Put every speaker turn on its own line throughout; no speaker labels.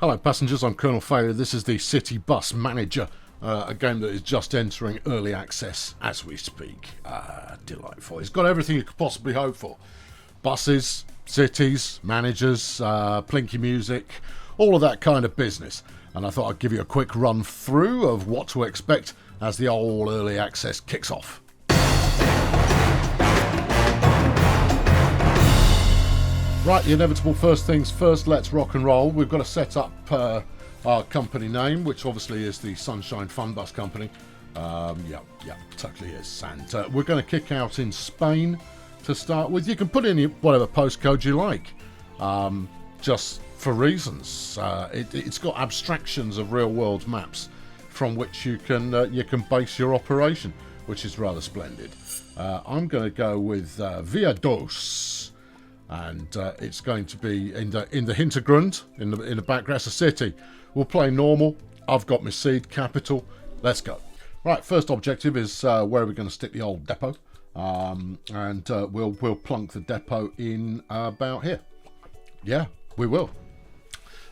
Hello passengers, I'm Colonel Failure. This is the City Bus Manager, a game that is just entering early access as we speak. Delightful. It's got everything you could possibly hope for. Buses, cities, managers, plinky music, all of that kind of business. And I thought I'd give you a quick run through of what to expect as the old early access kicks off. Right, the inevitable first things first, let's rock and roll. We've got to set up our company name, which obviously is the Sunshine Fun Bus Company. Yeah, totally is. And we're going to kick out in Spain to start with. You can put in whatever postcode you like, just for reasons. It's got abstractions of real-world maps from which you can base your operation, which is rather splendid. I'm going to go with Via Dos. And it's going to be in the Hintergrund, in the background. It's a city. We'll play normal. I've got my seed capital. Let's go. Right, first objective is where are we going to stick the old depot, and we'll plunk the depot in about here. Yeah, we will.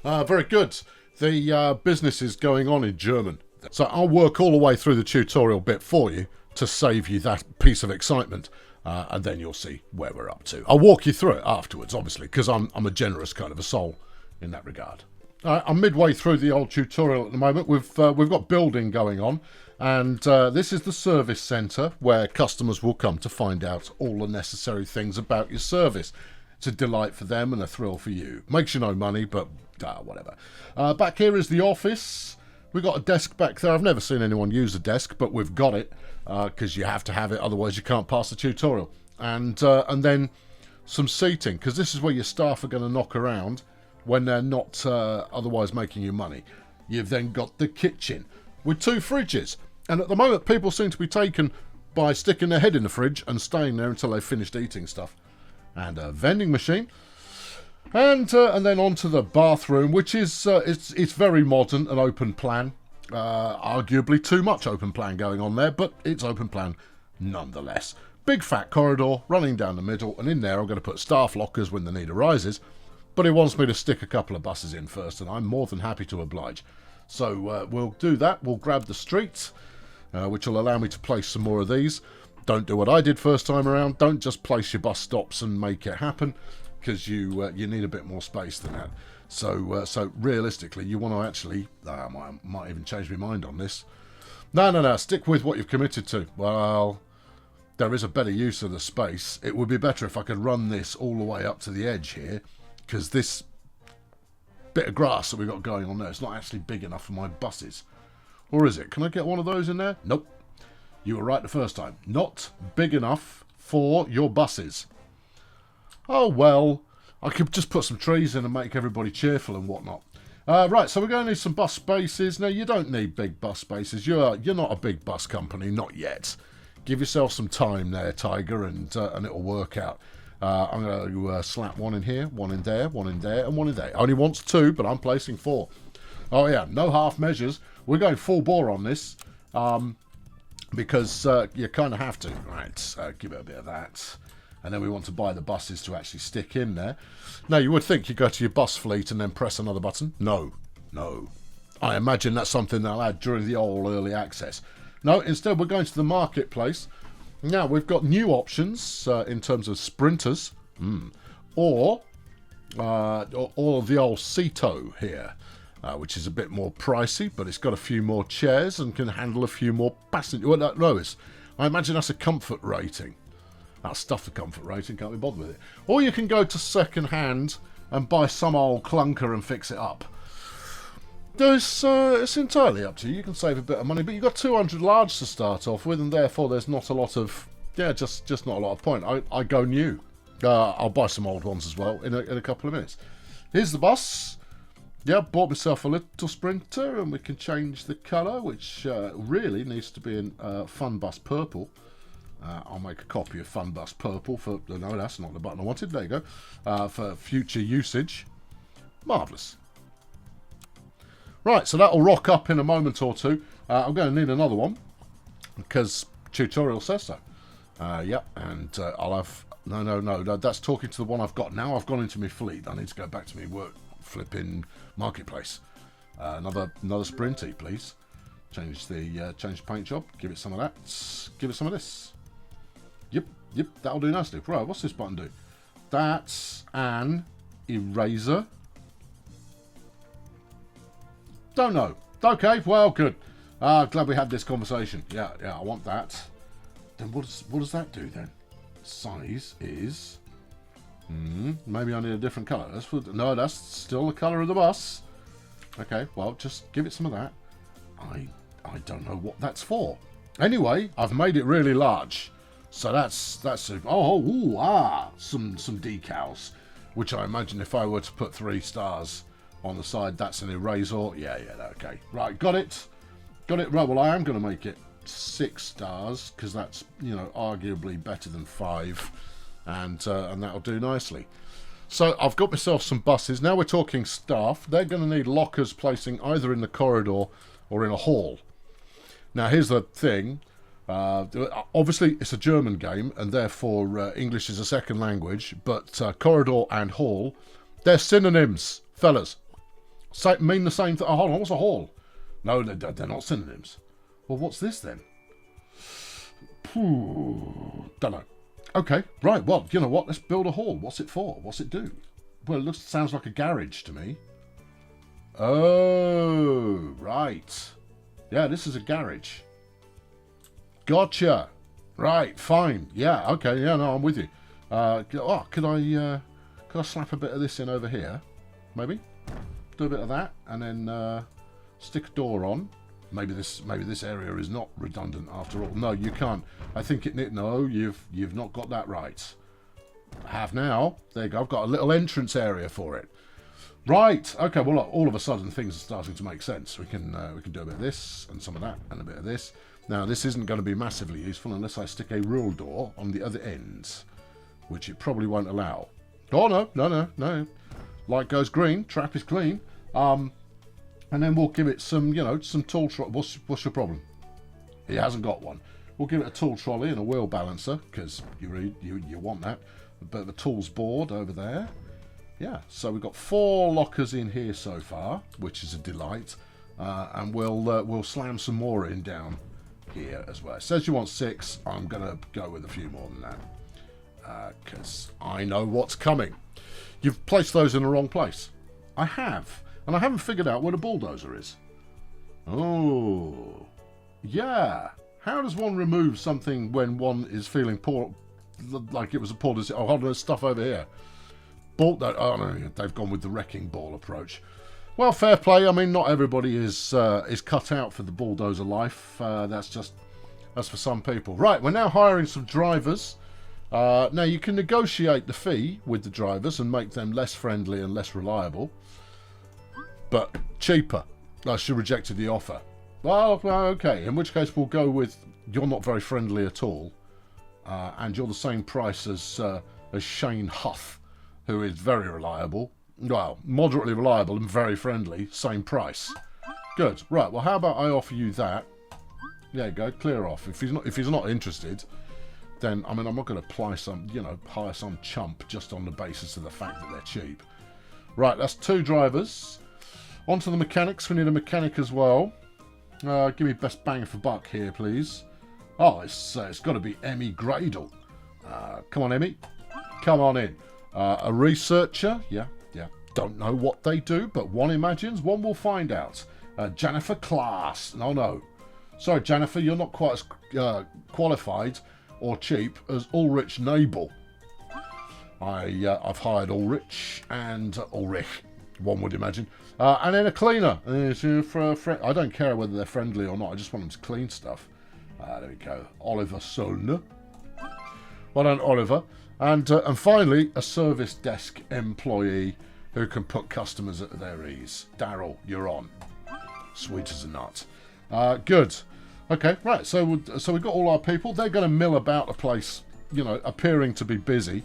Very good. The business is going on in German, so I'll work all the way through the tutorial bit for you to save you that piece of excitement. And then you'll see where we're up to. I'll walk you through it afterwards, obviously, because I'm a generous kind of a soul in that regard. I'm midway through the old tutorial at the moment. We've got building going on, and this is the service centre where customers will come to find out all the necessary things about your service. It's a delight for them and a thrill for you. Makes you no money, but whatever. Back here is the office. We've got a desk back there. I've never seen anyone use a desk, but we've got it. Because you have to have it, otherwise you can't pass the tutorial. And then some seating, because this is where your staff are going to knock around when they're not otherwise making you money. You've then got the kitchen with 2 fridges. And at the moment, people seem to be taken by sticking their head in the fridge and staying there until they've finished eating stuff. And a vending machine. And then onto the bathroom, which is it's very modern and open plan. Arguably too much open plan going on there, but it's open plan nonetheless. Big fat corridor running down the middle, and in there I'm going to put staff lockers when the need arises, but he wants me to stick a couple of buses in first, and I'm more than happy to oblige. So we'll do that. We'll grab the street, which will allow me to place some more of these. Don't do what I did first time around. Don't just place your bus stops and make it happen, because you need a bit more space than that. So realistically, you want to actually... I might even change my mind on this. No. Stick with what you've committed to. Well, there is a better use of the space. It would be better if I could run this all the way up to the edge here, because this bit of grass that we've got going on there is not actually big enough for my buses. Or is it? Can I get one of those in there? Nope. You were right the first time. Not big enough for your buses. Oh, well... I could just put some trees in and make everybody cheerful and whatnot. Right, so we're going to need some bus spaces. Now, you don't need big bus spaces. You're not a big bus company, not yet. Give yourself some time there, Tiger, and it'll work out. I'm going to slap one in here, one in there, one in there, and one in there. Only wants 2, but I'm placing 4. Oh, yeah, no half measures. We're going full bore on this because you kind of have to. Right, give it a bit of that. And then we want to buy the buses to actually stick in there. Now, you would think you go to your bus fleet and then press another button. No. I imagine that's something they'll add during the old early access. No, instead we're going to the marketplace. Now, we've got new options in terms of sprinters. Or the old Ceto here, which is a bit more pricey, but it's got a few more chairs and can handle a few more passengers. Well, no, I imagine that's a comfort rating. That stuff the comfort rating, can't be bothered with it. Or you can go to second hand and buy some old clunker and fix it up. It's entirely up to you. You can save a bit of money, but you've got 200 large to start off with, and therefore there's not a lot of... Yeah, just not a lot of point. I go new. I'll buy some old ones as well in a couple of minutes. Here's the bus. Yeah, bought myself a little sprinter, and we can change the colour, which really needs to be in Fun Bus Purple. I'll make a copy of Fun Bus Purple for... No, that's not the button I wanted. There you go. For future usage. Marvellous. Right, so that'll rock up in a moment or two. I'm going to need another one, because tutorial says so. Yep, and I'll have... No, that's talking to the one I've got now. I've gone into my fleet. I need to go back to my work flipping marketplace. Another sprinty, please. Change the paint job. Give it some of that. Give it some of this. Yep, that'll do nicely. Right, what's this button do? That's an eraser. Don't know. Okay, well, good. Glad we had this conversation. Yeah, I want that. Then what does that do then? Size is... maybe I need a different colour. No, that's still the colour of the bus. Okay, well, just give it some of that. I don't know what that's for. Anyway, I've made it really large. So that's some decals, which I imagine if I were to put 3 stars on the side, that's an eraser. Yeah, okay. Right, got it. Right, well, I am going to make it 6 stars, because that's, arguably better than 5, and that'll do nicely. So I've got myself some buses. Now we're talking staff. They're going to need lockers placing either in the corridor or in a hall. Now, here's the thing. Obviously, it's a German game, and therefore English is a second language, but corridor and hall, they're synonyms, fellas. Mean the same thing. Oh, hold on, what's a hall? No, they're not synonyms. Well, what's this then? Don't know. Okay, right, well, you know what? Let's build a hall. What's it for? What's it do? Well, it sounds like a garage to me. Oh, right. Yeah, this is a garage. Gotcha. Right, fine. Yeah, okay, yeah, no, I'm with you. Could I slap a bit of this in over here? Maybe? Do a bit of that, and then stick a door on. Maybe this area is not redundant after all. No, you can't. I think no, you've not got that right. I have now. There you go. I've got a little entrance area for it. Right. Okay. Well, all of a sudden things are starting to make sense. We can do a bit of this and some of that and a bit of this. Now this isn't going to be massively useful unless I stick a rule door on the other ends, which it probably won't allow. Oh no. Light goes green. Trap is clean. And then we'll give it some, some tool trolley. What's your problem? He hasn't got one. We'll give it a tool trolley and a wheel balancer, because you want that. A bit of a tools board over there. Yeah, so we've got 4 lockers in here so far, which is a delight. And we'll slam some more in down here as well. It says you want 6. I'm going to go with a few more than that, because I know what's coming. You've placed those in the wrong place. I have. And I haven't figured out where the bulldozer is. Oh, yeah. How does one remove something when one is feeling poor, like it was a poor decision? Oh, hold on, there's stuff over here. Oh no, they've gone with the wrecking ball approach. Well, fair play. I mean, not everybody is cut out for the bulldozer life. That's for some people. Right, we're now hiring some drivers. Now you can negotiate the fee with the drivers and make them less friendly and less reliable. But cheaper. She rejected the offer. Well, okay. In which case we'll go with you're not very friendly at all, and you're the same price as Shane Huff, who is very reliable. Well, moderately reliable and very friendly. Same price. Good. Right. Well, how about I offer you that? There you go. Clear off. If he's not interested, then I mean I'm not going to apply some hire some chump just on the basis of the fact that they're cheap. Right. That's 2 drivers. On to the mechanics. We need a mechanic as well. Give me best bang for buck here, please. Oh, it's got to be Emmy Gradle. Come on, Emmy. Come on in. A researcher. Yeah. Don't know what they do, but one imagines one will find out. Jennifer Class. No. Sorry, Jennifer, you're not quite as qualified or cheap as Ulrich Nabel. I've hired Ulrich and Ulrich, one would imagine. And then a cleaner. I don't care whether they're friendly or not. I just want them to clean stuff. There we go. Oliver Solner. Well done, Oliver. And finally, a service desk employee who can put customers at their ease. Daryl, you're on. Sweet as a nut. Good. Okay, right. So we've got all our people. They're going to mill about the place, appearing to be busy.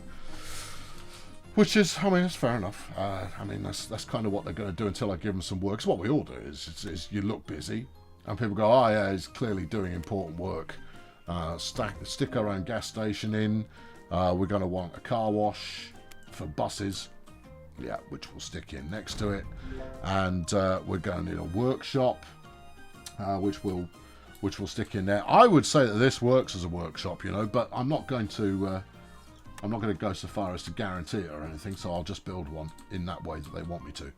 Which is, I mean, it's fair enough. I mean, that's kind of what they're going to do until I give them some work. It's what we all do, is you look busy, and people go, oh yeah, he's clearly doing important work. Stick our own gas station in. We're going to want a car wash for buses. Yeah, which we'll stick in next to it. And we're going to need a workshop, which we'll stick in there. I would say that this works as a workshop, you know, but I'm not going to go so far as to guarantee it or anything. So I'll just build one in that way that they want me to,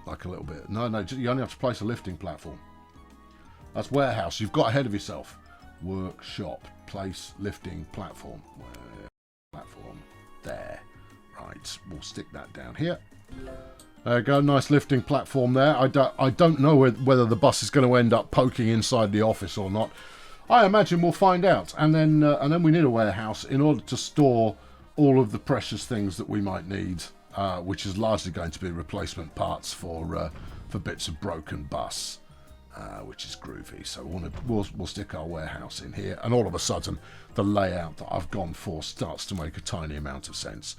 like a little bit. No, you only have to place a lifting platform. That's warehouse. You've got ahead of yourself. Workshop, place lifting platform. Platform there. Right, we'll stick that down here. There you go, nice lifting platform there. I don't know whether the bus is going to end up poking inside the office or not. I imagine we'll find out. And then we need a warehouse in order to store all of the precious things that we might need, which is largely going to be replacement parts for bits of broken bus. Which is groovy. So we'll stick our warehouse in here, and all of a sudden the layout that I've gone for starts to make a tiny amount of sense.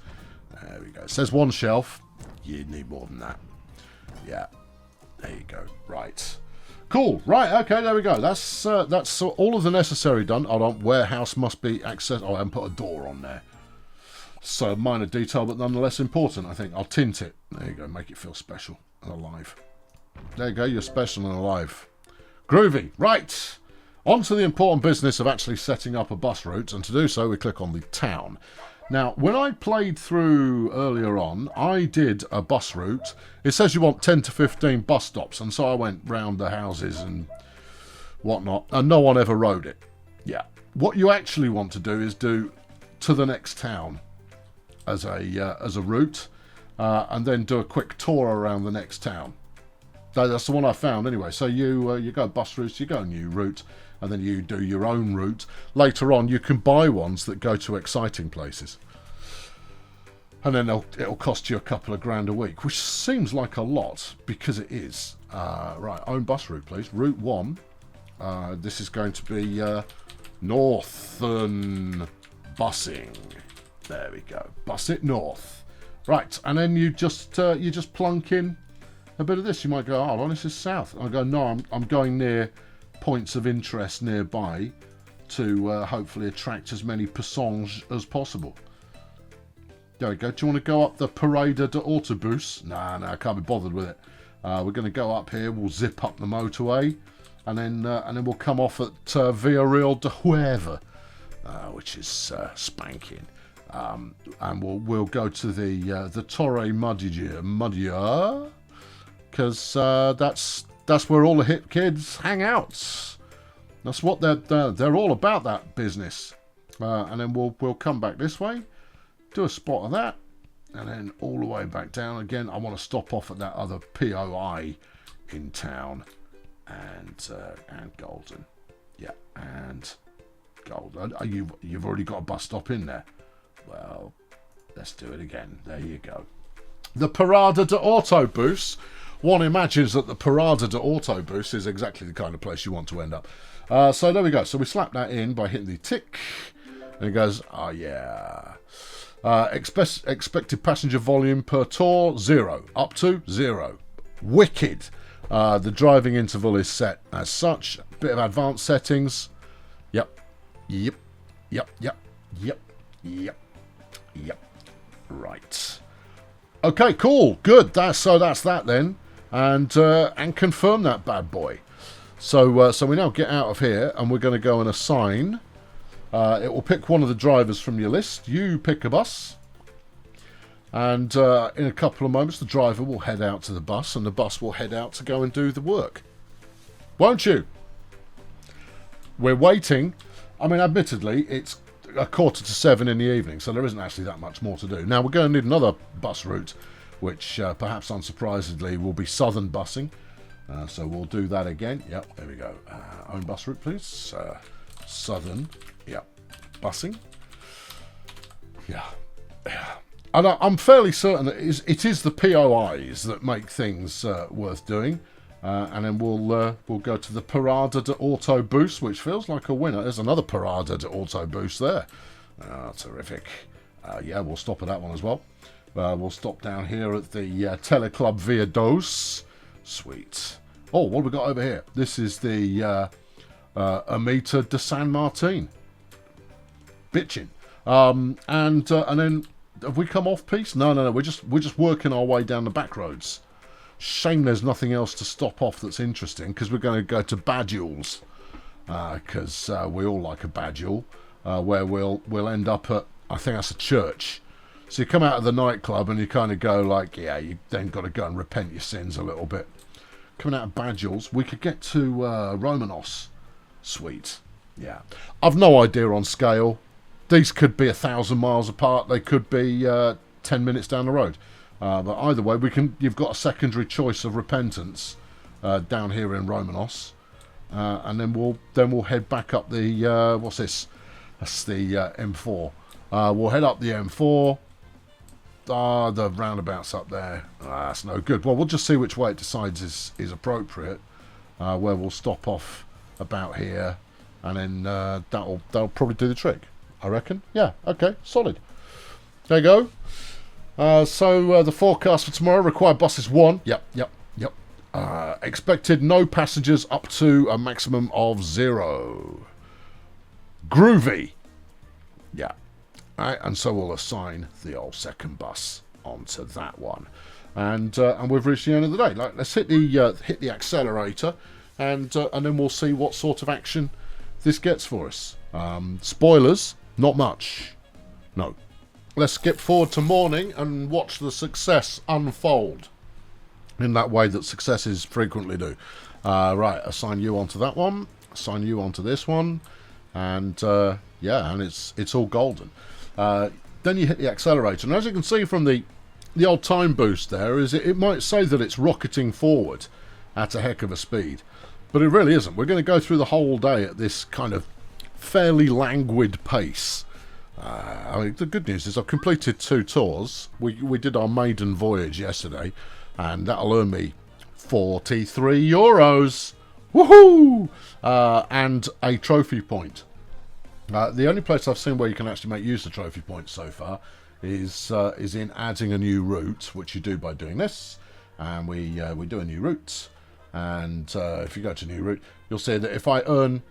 There we go. It says one shelf. You need more than that. Yeah. There you go. Right. Cool. Right. Okay. There we go. That's all of the necessary done. Hold on. Warehouse must be accessed. Oh, I haven't put a door on there. So minor detail, but nonetheless important. I think I'll tint it. There you go. Make it feel special and alive. There you go, you're special and alive. Groovy. Right. On to the important business of actually setting up a bus route. And to do so, we click on the town. Now, when I played through earlier on, I did a bus route. It says you want 10 to 15 bus stops. And so I went round the houses and whatnot. And no one ever rode it. Yeah. What you actually want to do is do to the next town as a route. And then do a quick tour around the next town. That's the one I found anyway. So you go bus routes, you go a new route, and then you do your own route. Later on, you can buy ones that go to exciting places. And then it'll cost you a couple of grand a week, which seems like a lot, because it is. Right, own bus route, please. Route 1. This is going to be Northern Busing. There we go. Bus it north. Right, and then you just plunk in a bit of this. You might go, oh, well, this is south. I go, no, I'm going near points of interest nearby to hopefully attract as many passengers as possible. There we go. Do you want to go up the Parade de Autobus? No, I can't be bothered with it. We're going to go up here. We'll zip up the motorway, and then we'll come off at Villarreal de Huerva, which is spanking. And we'll go to the Torre Muddier, because that's where all the hip kids hang out. That's what they're all about, that business. And then we'll come back this way, do a spot of that, and then all the way back down again. I want to stop off at that other POI in town, and Golden, yeah, and Golden. You've already got a bus stop in there. Well, let's do it again. There you go. The Parada de Autobus. One imagines that the Parada de Autobus is exactly the kind of place you want to end up. So there we go. So we slap that in by hitting the tick. And it goes, oh yeah. Expected passenger volume per tour, 0. Up to 0. Wicked. The driving interval is set as such. Bit of advanced settings. Yep. Right. Okay, cool. Good. That's that then. And confirm that bad boy. So we now get out of here, and we're going to go and assign. It will pick one of the drivers from your list. You pick a bus. And in a couple of moments, the driver will head out to the bus, and the bus will head out to go and do the work. Won't you? We're waiting. I mean, admittedly, it's 6:45 in the evening, so there isn't actually that much more to do. Now, we're going to need another bus route, which perhaps unsurprisingly will be southern busing. So we'll do that again. Yep, there we go. Own bus route, please. Southern, yep, busing. Yeah. And I'm fairly certain that it is the POIs that make things worth doing. And then we'll go to the Parada de Autobus, which feels like a winner. There's another Parada de Autobus there. Terrific. Yeah, we'll stop at that one as well. We'll stop down here at the Teleclub Via Dos. Sweet. Oh, what have we got over here? This is the Ermita de San Martin. Bitchin'. And then Have we come off piste? No, no, no. We're just working our way down the back roads. Shame there's nothing else to stop off that's interesting, because we're going to go to Badules, because we all like a Badule, where we'll end up at, I think that's a church. So you come out of the nightclub and you kind of go like, yeah, you then got to go and repent your sins a little bit. Coming out of Badules, we could get to Romanos. Sweet. Yeah. I've no idea on scale. These could be 1,000 miles apart. They could be 10 minutes down the road. But either way, you've got a secondary choice of repentance down here in Romanos, and then we'll head back up the what's this? That's the M4. We'll head up the M4. The roundabout's up there. That's no good. Well, we'll just see which way it decides is appropriate. Where we'll stop off about here, and then that'll probably do the trick, I reckon. Yeah. Okay. Solid. There you go. So the forecast for tomorrow: required buses 1. Yep. Expected no passengers up to a maximum of 0. Groovy. Yeah. Right, and so we'll assign the old second bus onto that one, and we've reached the end of the day. Like, let's hit the accelerator, and then we'll see what sort of action this gets for us. Spoilers, not much. No. Let's skip forward to morning and watch the success unfold in that way that successes frequently do. Right, assign you onto that one, assign you onto this one, and yeah, and it's all golden. Then you hit the accelerator, and as you can see from the old time boost there, it might say that it's rocketing forward at a heck of a speed, but it really isn't. We're going to go through the whole day at this kind of fairly languid pace. I mean, the good news is I've completed 2 tours. We did our maiden voyage yesterday, and that'll earn me €43. Woohoo! And a trophy point. The only place I've seen where you can actually make use of trophy points so far is in adding a new route, which you do by doing this. And we do a new route, and if you go to new route, you'll see that if I earn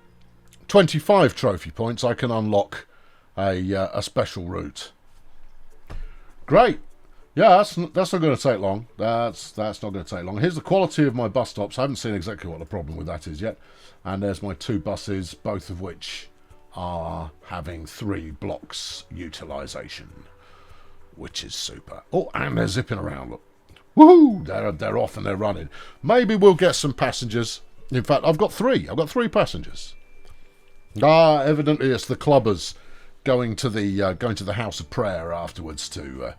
25 trophy points, I can unlock a special route. Great. Yeah, that's not going to take long. That's not going to take long. Here's the quality of my bus stops. I haven't seen exactly what the problem with that is yet. And there's my 2 buses, both of which are having 3 blocks utilisation, which is super. Oh, and they're zipping around. Look. Woohoo! They're off and they're running. Maybe we'll get some passengers. In fact, I've got 3. I've got 3 passengers. Evidently it's the clubbers going to the house of prayer afterwards to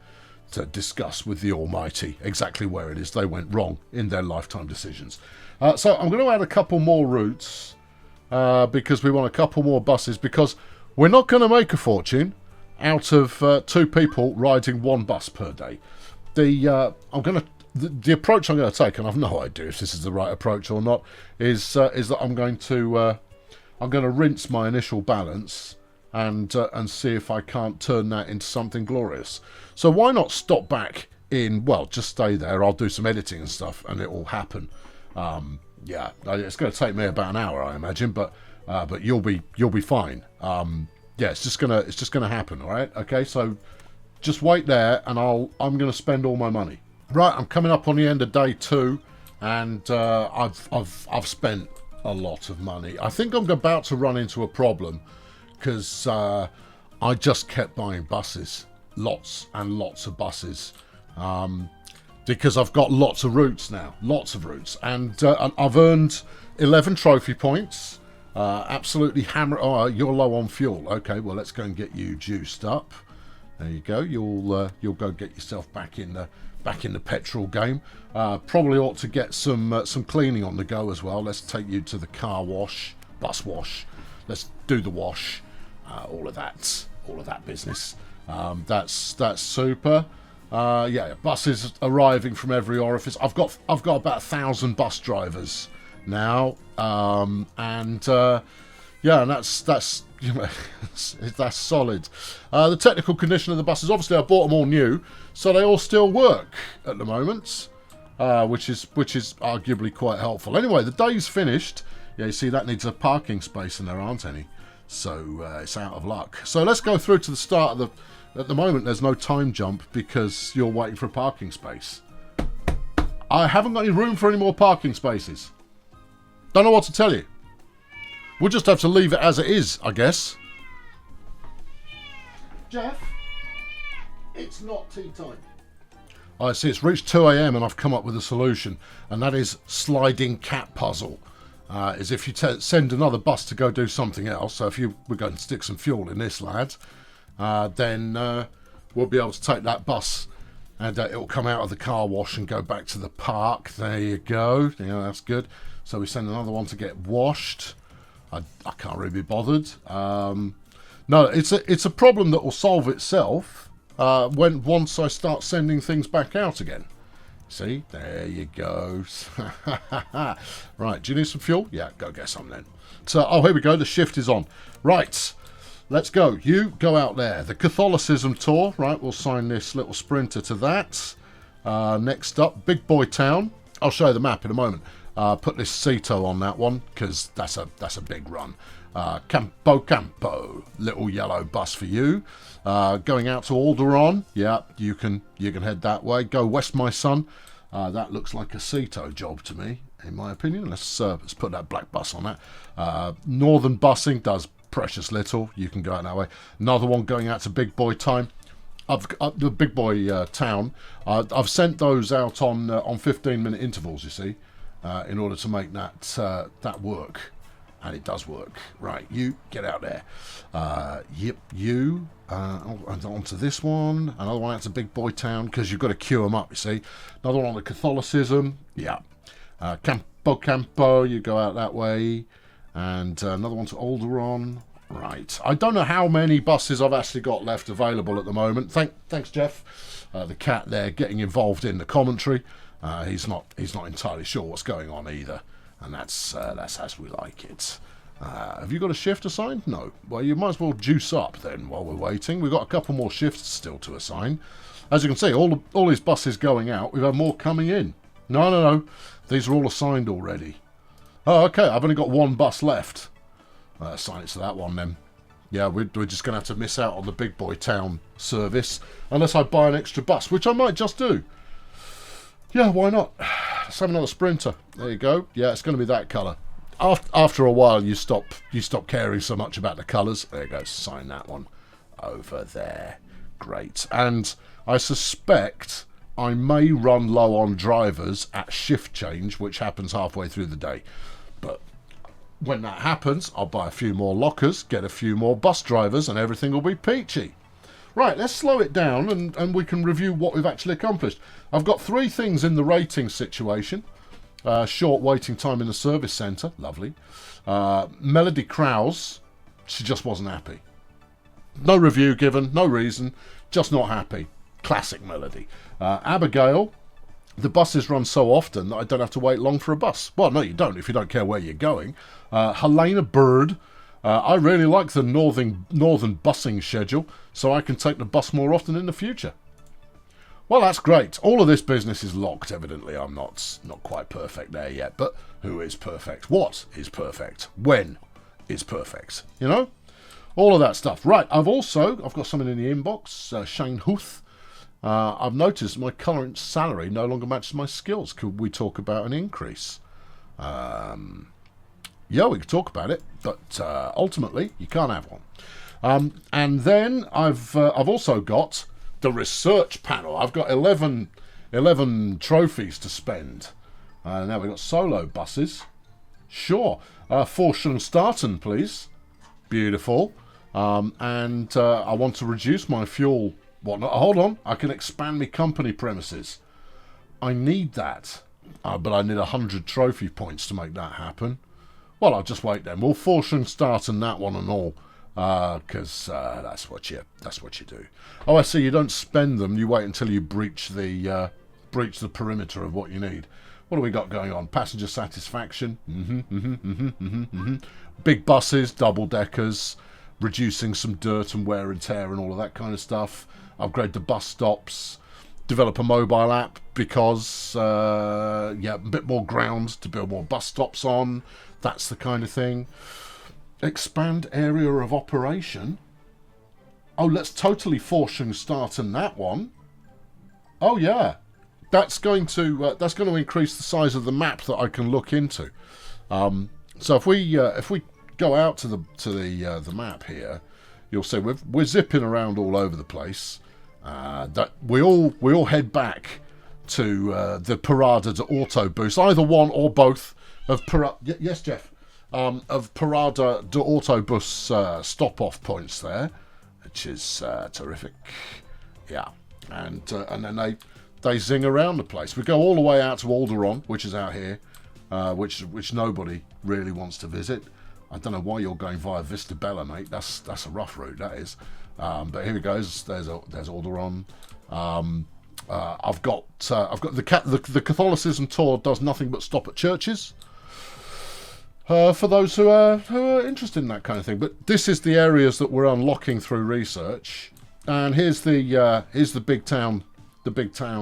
discuss with the Almighty exactly where it is they went wrong in their lifetime decisions. So I'm going to add a couple more routes because we want a couple more buses, because we're not going to make a fortune out of 2 people riding 1 bus per day. The approach I'm going to take, and I've no idea if this is the right approach or not, is that I'm going to rinse my initial balance and see if I can't turn that into something glorious. So why not stop back in? Well, just stay there. I'll do some editing and stuff, and it will happen. Yeah, it's going to take me about an hour, I imagine, but you'll be fine. Yeah, it's just gonna happen. All right, okay. So just wait there, and I'm going to spend all my money. Right, I'm coming up on the end of day 2, and I've spent a lot of money. I think I'm about to run into a problem, because I just kept buying buses, lots and lots of buses, because I've got lots of routes now, and I've earned 11 trophy points. Absolutely hammer. Oh, you're low on fuel. Okay, well, let's go and get you juiced up. There you go. You'll go get yourself back in the petrol game. Probably ought to get some cleaning on the go as well. Let's take you to the car wash, bus wash. Let's do the wash. All of that business. That's super. Yeah, buses arriving from every orifice. I've got about 1,000 bus drivers now, and that's you know, that's solid. The technical condition of the buses, obviously I bought them all new, so they all still work at the moment, which is arguably quite helpful. Anyway, the day's finished. Yeah, you see that needs a parking space and there aren't any, so it's out of luck. So let's go through to the start At the moment, there's no time jump because you're waiting for a parking space. I haven't got any room for any more parking spaces. Don't know what to tell you. We'll just have to leave it as it is, I guess. Jeff, it's not tea time. I see, it's reached 2 a.m. and I've come up with a solution, and that is sliding cat puzzle. Is if you send another bus to go do something else, so if we're going to stick some fuel in this lad, then we'll be able to take that bus and it'll come out of the car wash and go back to the park. There you go. Yeah, that's good. So we send another one to get washed. I can't really be bothered. No, it's a problem that will solve itself once I start sending things back out again. See, there you go. Right, do you need some fuel? Yeah, go get some then. So, here we go. The shift is on. Right, let's go. You go out there. The Catholicism tour. Right, we'll sign this little sprinter to that. Next up, Big Boy Town. I'll show you the map in a moment. Put this Ceto on that one because that's a big run. Campo, little yellow bus for you. Going out to Alderaan, yeah, you can head that way. Go west, my son. That looks like a Ceto job to me, in my opinion. Let's put that black bus on that. Northern busing does precious little. You can go out that way. Another one going out to Big Boy Time. The Big Boy Town. I've sent those out on 15-minute intervals. You see, in order to make that work. And it does work. Right, you get out there. You onto this one. Another one out to Big Boy Town because you've got to queue them up, you see. Another one on the Catholicism. Yeah. Campo, you go out that way. And another one to Alderaan. Right. I don't know how many buses I've actually got left available at the moment. Thanks, Jeff. The cat there getting involved in the commentary. He's not entirely sure what's going on either. And that's as we like it. Have you got a shift assigned? No. Well, you might as well juice up then while we're waiting. We've got a couple more shifts still to assign. As you can see, all these buses going out. We've had more coming in. No. These are all assigned already. Oh, okay. I've only got one bus left. Assign it to that one then. Yeah, we're just going to have to miss out on the Big Boy Town service. Unless I buy an extra bus, which I might just do. Yeah, why not? Let's have another sprinter. There you go. Yeah, it's going to be that colour. After a while, you stop caring so much about the colours. There you go. Sign that one over there. Great. And I suspect I may run low on drivers at shift change, which happens halfway through the day. But when that happens, I'll buy a few more lockers, get a few more bus drivers, and everything will be peachy. Right, let's slow it down and we can review what we've actually accomplished. I've got 3 things in the rating situation. Short waiting time in the service centre. Lovely. Melody Krause. She just wasn't happy. No review given. No reason. Just not happy. Classic Melody. Abigail. The buses run so often that I don't have to wait long for a bus. Well, no, you don't if you don't care where you're going. Helena Bird. I really like the northern busing schedule, so I can take the bus more often in the future. Well, that's great. All of this business is locked, evidently. I'm not quite perfect there yet, but who is perfect? What is perfect? When is perfect? You know? All of that stuff. Right, I've got something in the inbox. Shane Huth. I've noticed my current salary no longer matches my skills. Could we talk about an increase? Yeah, we could talk about it, but ultimately, you can't have one. And then I've also got the research panel. I've got 11 trophies to spend. Now we've got solo buses. Sure. Forschungsdaten, please. Beautiful. And I want to reduce my fuel. Whatnot. Hold on. I can expand my company premises. I need that. But I need 100 trophy points to make that happen. Well, I'll just wait then. We'll Forschungsdaten that one and all. Because that's what you do. Oh, I see. You don't spend them. You wait until you breach the perimeter of what you need. What do we got going on? Passenger satisfaction. Big buses, double deckers, reducing some dirt and wear and tear and all of that kind of stuff. Upgrade the bus stops. Develop a mobile app because a bit more ground to build more bus stops on. That's the kind of thing. Expand area of operation. Oh, let's totally Forschung starten that one. Oh yeah, that's going to increase the size of the map that I can look into. So if we go out to the map here, you'll see we're zipping around all over the place. That we all head back to the Parada de Autobus, either one or both of yes, Jeff, of Parada de Autobus stop-off points there, which is terrific. Yeah, and then they zing around the place. We go all the way out to Alderaan, which is out here, which nobody really wants to visit. I don't know why you're going via Vista Bella, mate. That's a rough route, that is. But here it goes. There's Alderaan. I've got the Catholicism tour does nothing but stop at churches. For those who are interested in that kind of thing. But this is the areas that we're unlocking through research. And here's the big town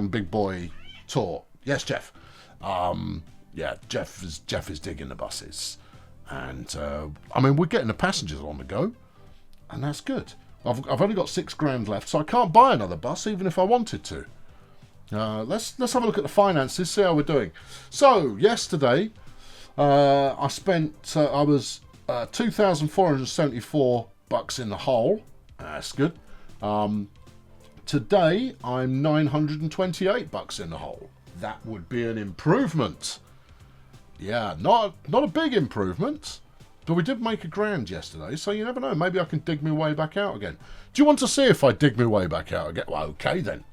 big boy tour. Yes, Jeff. Yeah, Jeff is digging the buses. And I mean, we're getting the passengers on the go, and that's good. I've only got $6,000 left, so I can't buy another bus even if I wanted to. Let's have a look at the finances, see how we're doing. So yesterday, I was $2,474 in the hole. That's good. Today I'm $928 in the hole. That would be an improvement. Yeah, not a big improvement, but we did make $1,000 yesterday, so you never know. Maybe I can dig my way back out again. Do you want to see if I dig my way back out again? Well, okay then.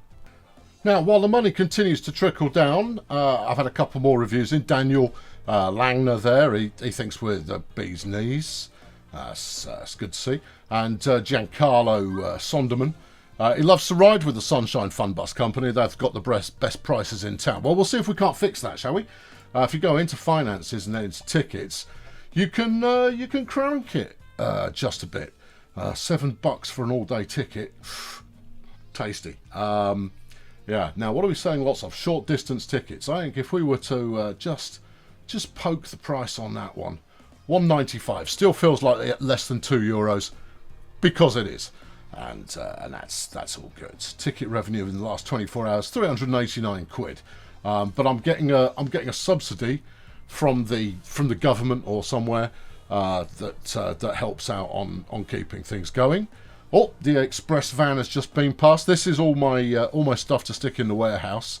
Now, while the money continues to trickle down, I've had a couple more reviews in. Daniel Langner there, he thinks we're the bee's knees. That's good to see. And Giancarlo Sonderman, he loves to ride with the Sunshine Fun Bus Company. They've got the best prices in town. Well, we'll see if we can't fix that, shall we? If you go into finances and then into tickets, you can crank it just a bit. $7 for an all-day ticket, tasty. Yeah. Now, what are we selling lots of? Short distance tickets. I think if we were to just poke the price on that one, $1.95 still feels like less than €2 because it is, and that's all good. Ticket revenue in the last 24 hours, 389 quid. But I'm getting a subsidy from the government or somewhere that helps out on keeping things going. Oh, the express van has just been passed. This is all my stuff to stick in the warehouse.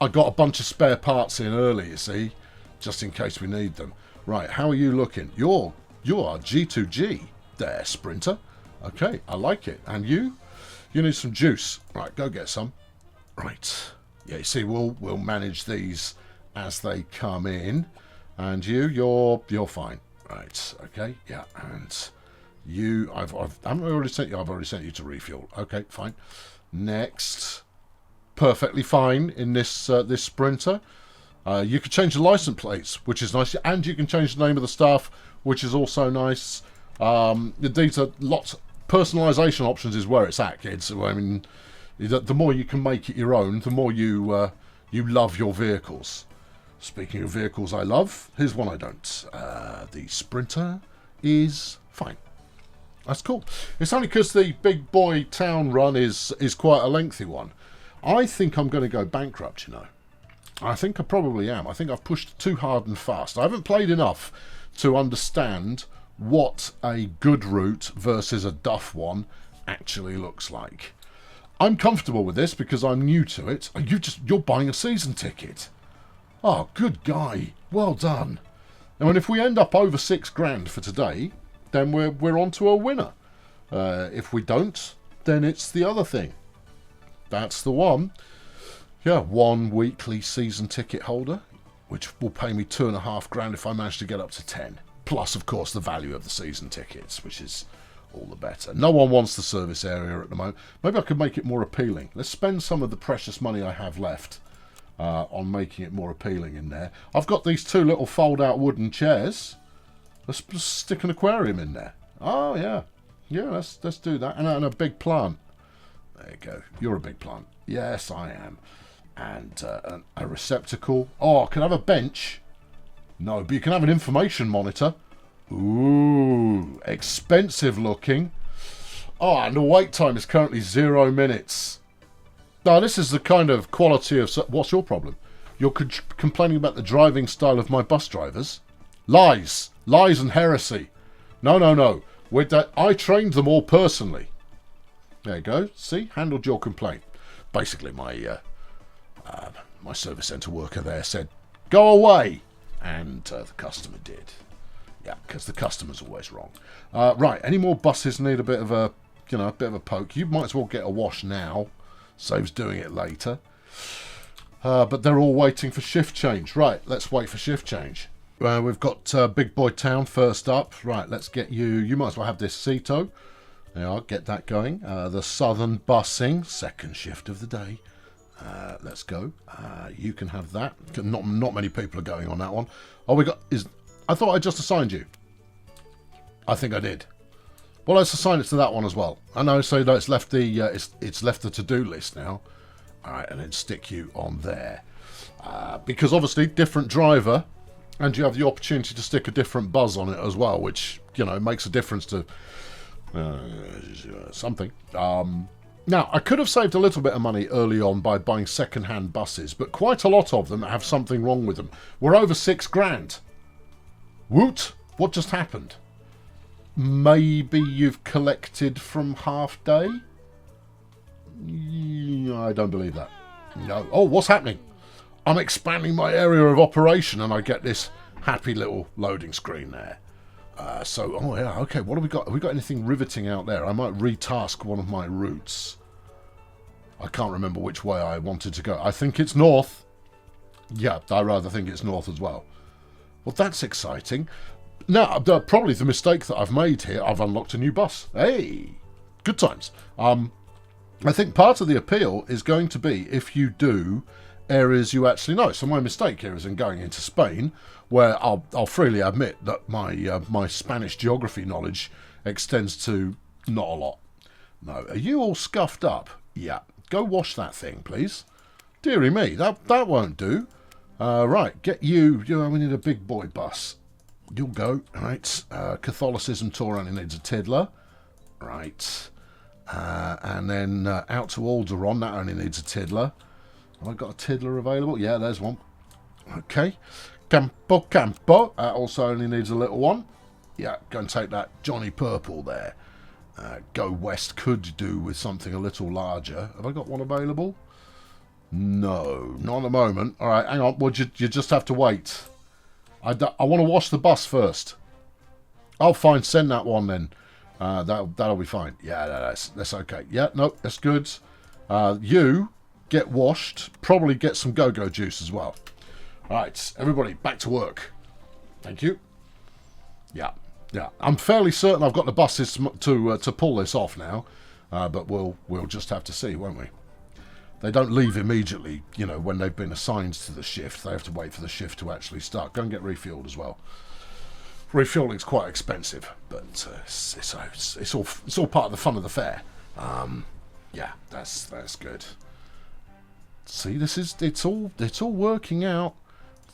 I got a bunch of spare parts in early, you see, just in case we need them. Right, how are you looking? You are G2G there, Sprinter. Okay, I like it. And you need some juice. Right, go get some. Right. Yeah, you see, we'll manage these as they come in, and you're fine, right? Okay, yeah, and you, I've already sent you. I've already sent you to refuel. Okay, fine. Next, perfectly fine in this this Sprinter. You can change the license plates, which is nice, and you can change the name of the staff, which is also nice. These are lots. Personalisation options is where it's at, kids. I mean, the more you can make it your own, the more you love your vehicles. Speaking of vehicles I love, here's one I don't. The Sprinter is fine. That's cool. It's only because the big boy town run is quite a lengthy one. I think I'm going to go bankrupt, you know. I think I probably am. I think I've pushed too hard and fast. I haven't played enough to understand what a good route versus a duff one actually looks like. I'm comfortable with this because I'm new to it. You're buying a season ticket. Oh, good guy. Well done. And if we end up over $6,000 for today, then we're on to a winner. If we don't, then it's the other thing. That's the one. Yeah, 1 weekly season ticket holder, which will pay me $2,500 if I manage to get up to 10. Plus, of course, the value of the season tickets, which is all the better. No one wants the service area at the moment. Maybe I could make it more appealing. Let's spend some of the precious money I have left on making it more appealing in there. I've got these 2 little fold-out wooden chairs. Let's stick an aquarium in there. Oh, yeah. Yeah, let's do that. And a big plant. There you go. You're a big plant. Yes, I am. And a receptacle. Oh, can I have a bench? No, but you can have an information monitor. Ooh, expensive looking. Oh, and the wait time is currently 0 minutes. Now, this is the kind of quality of... What's your problem? You're complaining about the driving style of my bus drivers? Lies. Lies and heresy. No, no, no. With that, I trained them all personally. There you go. See? Handled your complaint. Basically, my service centre worker there said, go away. And the customer did. Yeah, because the customer's always wrong. Right, any more buses need a bit of a, a bit of a poke? You might as well get a wash now. Saves doing it later. But they're all waiting for shift change. Right, let's wait for shift change. We've got Big Boy Town first up. Right, let's get you. You might as well have this Ceto. There you are, get that going. The Southern Busing, second shift of the day. Let's go. You can have that. Not many people are going on that one. Oh, we got is. I thought I just assigned you. I think I did. Well, let's assign it to that one as well. I know, so it's left the it's left the to-do list now. All right, and then stick you on there because obviously different driver, and you have the opportunity to stick a different buzz on it as well, which makes a difference to something. Now, I could have saved a little bit of money early on by buying second-hand buses, but quite a lot of them have something wrong with them. We're over $6,000. Woot! What just happened? Maybe you've collected from half day? I don't believe that. No. Oh, what's happening? I'm expanding my area of operation and I get this happy little loading screen there. Oh yeah, okay, what have we got? Have we got anything riveting out there? I might retask one of my routes. I can't remember which way I wanted to go. I think it's north. Yeah, I rather think it's north as well. Well, that's exciting. Now, probably the mistake that I've made here, I've unlocked a new bus. Hey, good times. I think part of the appeal is going to be if you do areas you actually know. So my mistake here is in going into Spain, where I'll freely admit that my Spanish geography knowledge extends to not a lot. No, are you all scuffed up? Yeah, go wash that thing, please. Dearie me, that won't do. Right, get you. We need a big boy bus. You'll go. Right, Catholicism tour only needs a tiddler. Right. And then out to Alderaan, that only needs a tiddler. Have I got a tiddler available? Yeah, there's one. Okay. Campo. Also only needs a little one. Yeah, go and take that Johnny Purple there. Go west could do with something a little larger. Have I got one available? No, not at the moment. All right, hang on. Well, you just have to wait. I want to wash the bus first. Oh, fine. Send that one then. That'll be fine. Yeah, that's okay. Yeah, no, that's good. You get washed. Probably get some go-go juice as well. All right, everybody, back to work. Thank you. Yeah. I'm fairly certain I've got the buses to pull this off now, but we'll just have to see, won't we? They don't leave immediately, when they've been assigned to the shift. They have to wait for the shift to actually start. Go and get refueled as well. Refueling's quite expensive, but it's all part of the fun of the fair. Yeah, that's good. See, it's all working out.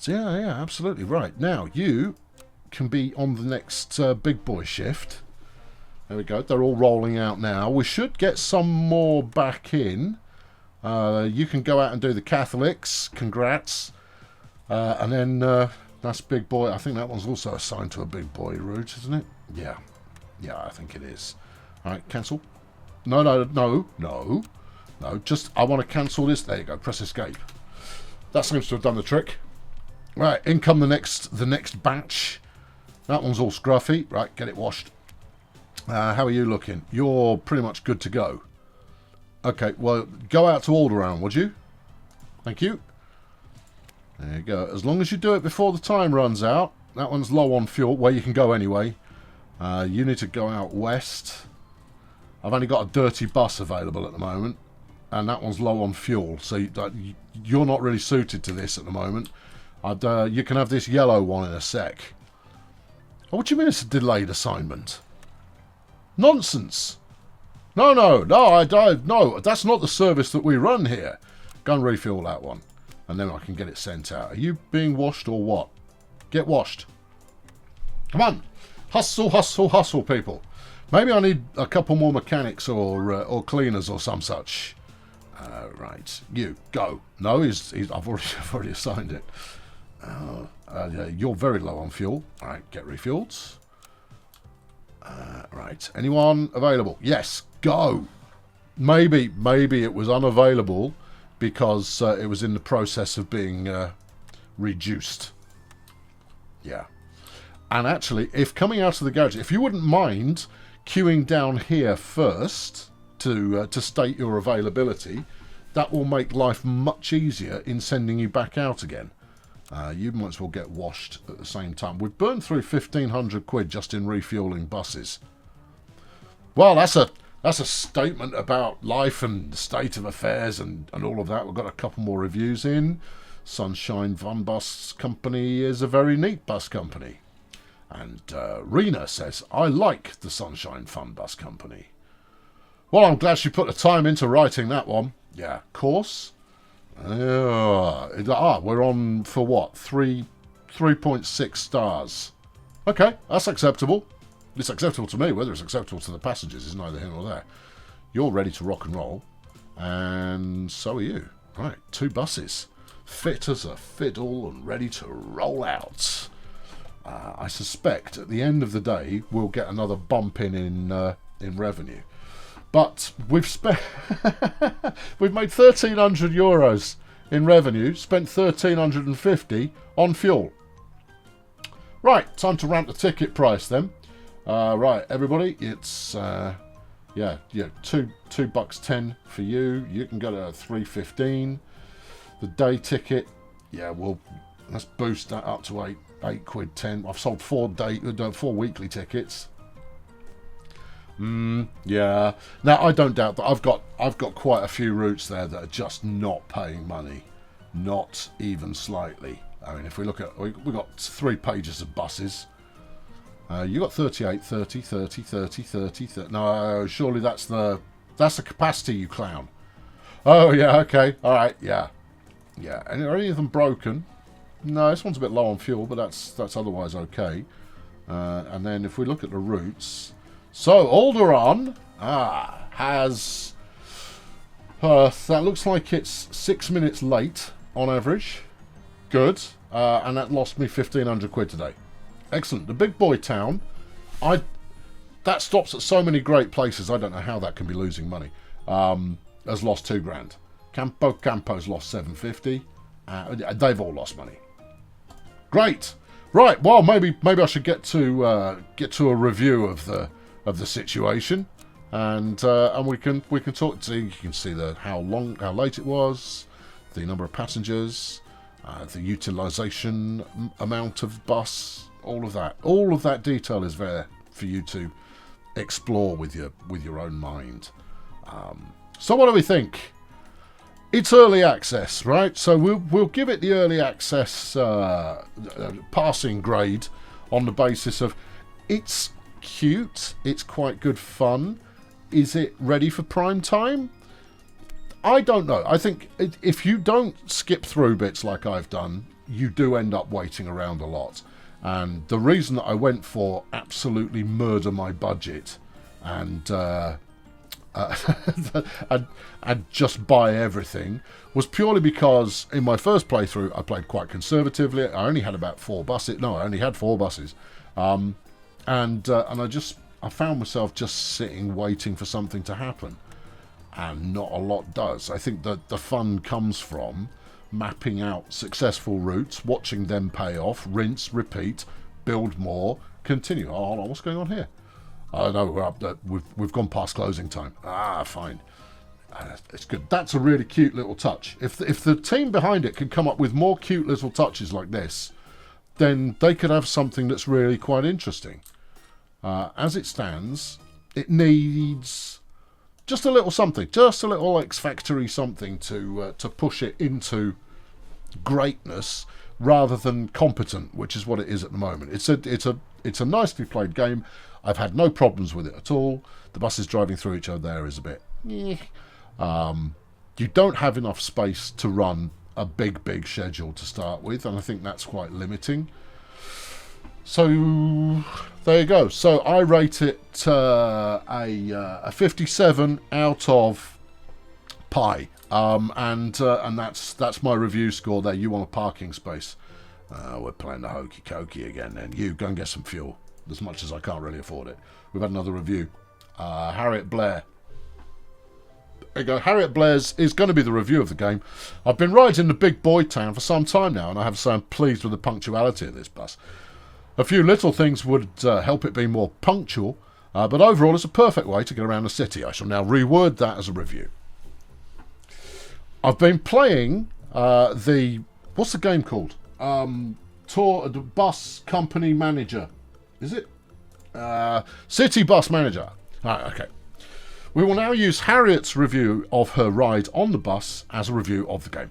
Yeah, absolutely right. Now you can be on the next big boy shift. There we go. They're all rolling out now. We should get some more back in. You can go out and do the Catholics. Congrats. And then that's big boy. I think that one's also assigned to a big boy route, isn't it? Yeah, I think it is. All right, cancel. No. Just I want to cancel this. There you go. Press escape. That seems to have done the trick. Right, in come the next batch. That one's all scruffy. Right, get it washed. How are you looking? You're pretty much good to go. Okay, well, go out to Alderaan, would you? Thank you. There you go. As long as you do it before the time runs out. That one's low on fuel. Well, you can go anyway. You need to go out west. I've only got a dirty bus available at the moment. And that one's low on fuel. So you're not really suited to this at the moment. You can have this yellow one in a sec. Oh, what do you mean it's a delayed assignment? Nonsense. No, that's not the service that we run here. Go and refuel that one. And then I can get it sent out. Are you being washed or what? Get washed. Come on. Hustle, people. Maybe I need a couple more mechanics or cleaners or some such. Right, you go. No, I've already assigned it. Yeah, you're very low on fuel. All right, get refueled. Right, anyone available? Yes, go. Maybe it was unavailable because it was in the process of being reduced. Yeah. And actually, if coming out of the garage, if you wouldn't mind queuing down here first to state your availability, that will make life much easier in sending you back out again. You might as well get washed at the same time. We've burned through 1,500 quid just in refueling buses. Well, that's a statement about life and the state of affairs and all of that. We've got a couple more reviews in. Sunshine Fun Bus Company is a very neat bus company. And Rena says, I like the Sunshine Fun Bus Company. Well, I'm glad she put the time into writing that one. Yeah, course. We're on for what? 3.6 stars. Okay, that's acceptable. It's acceptable to me. Whether it's acceptable to the passengers is neither here nor there. You're ready to rock and roll, and so are you. Right, 2 buses, fit as a fiddle and ready to roll out. I suspect at the end of the day we'll get another bump in revenue. But we've we've made €1,300 in revenue, spent 1,350 on fuel. Right, time to ramp the ticket price then. Right, everybody, it's $2.10 for you. You can go to $3.15. The day ticket, let's boost that up to eight quid 10. I've sold 4 weekly tickets. Yeah. Now I don't doubt that I've got quite a few routes there that are just not paying money, not even slightly. I mean, if we look at, we've got 3 pages of buses. You got 38, 30, 30, 30, 30, 30. No, surely that's the capacity, you clown. Oh yeah, okay, all right, yeah. And are any of them broken? No, this one's a bit low on fuel, but that's otherwise okay. And then if we look at the routes. So, Alderaan has... that looks like it's 6 minutes late, on average. Good. And that lost me 1,500 quid today. Excellent. The big boy town, that stops at so many great places, I don't know how that can be losing money, has lost 2 grand. Campo's lost 750. They've all lost money. Great. Right, well, maybe I should get to a review of the situation, and we can talk to. You can see how late it was, the number of passengers, the utilization amount of bus, all of that detail is there for you to explore with your own mind. So what do we think? It's early access, right? So we'll give it the early access passing grade on the basis of it's cute, it's quite good fun. Is it ready for prime time? I don't know. I think if you don't skip through bits like I've done, you do end up waiting around a lot. And the reason that I went for absolutely murder my budget and and just buy everything was purely because in my first playthrough I played quite conservatively. I only had about 4 buses. No, I only had 4 buses. And I found myself just sitting waiting for something to happen, and not a lot does. I think that the fun comes from mapping out successful routes, watching them pay off, rinse, repeat, build more, continue. Oh, hold on, what's going on here? Oh no, we've gone past closing time. Fine. It's good. That's a really cute little touch. If the team behind it can come up with more cute little touches like this, then they could have something that's really quite interesting. As it stands, it needs just a little something, just a little X-Factory something to push it into greatness rather than competent, which is what it is at the moment. It's a nicely played game. I've had no problems with it at all. The buses driving through each other there is a bit... You don't have enough space to run a big schedule to start with, and I think that's quite limiting. So there you go. So I rate it a 57 out of pi, and that's my review score there. You want a parking space? We're playing the hokey cokey again. Then you go and get some fuel. As much as I can't really afford it. We've had another review. Harriet Blair. There you go. Harriet Blair's is going to be the review of the game. I've been riding the big boy town for some time now, and I have to say I'm pleased with the punctuality of this bus. A few little things would help it be more punctual, but overall it's a perfect way to get around the city. I shall now reword that as a review. I've been playing what's the game called? The Bus Company Manager. Is it? City Bus Manager. Okay. We will now use Harriet's review of her ride on the bus as a review of the game.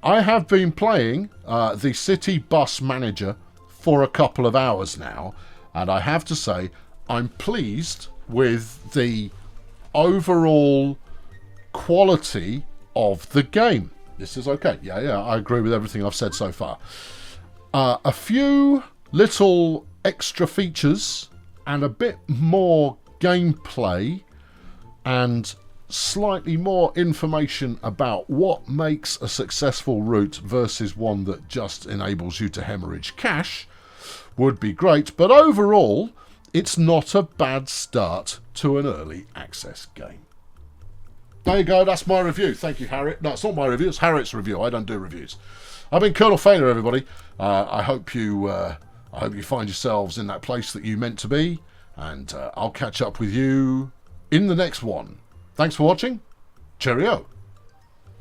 I have been playing the City Bus Manager for a couple of hours now, and I have to say I'm pleased with the overall quality of the game. This is okay. Yeah, I agree with everything I've said so far. A few little extra features and a bit more gameplay and slightly more information about what makes a successful route versus one that just enables you to hemorrhage cash would be great. But overall, it's not a bad start to an early access game. There you go, that's my review. Thank you, Harriet. No, it's not my review, it's Harriet's review. I don't do reviews. I've been Colonel Failure, everybody. I hope you find yourselves in that place that you meant to be, and I'll catch up with you in the next one. Thanks for watching. Cheerio.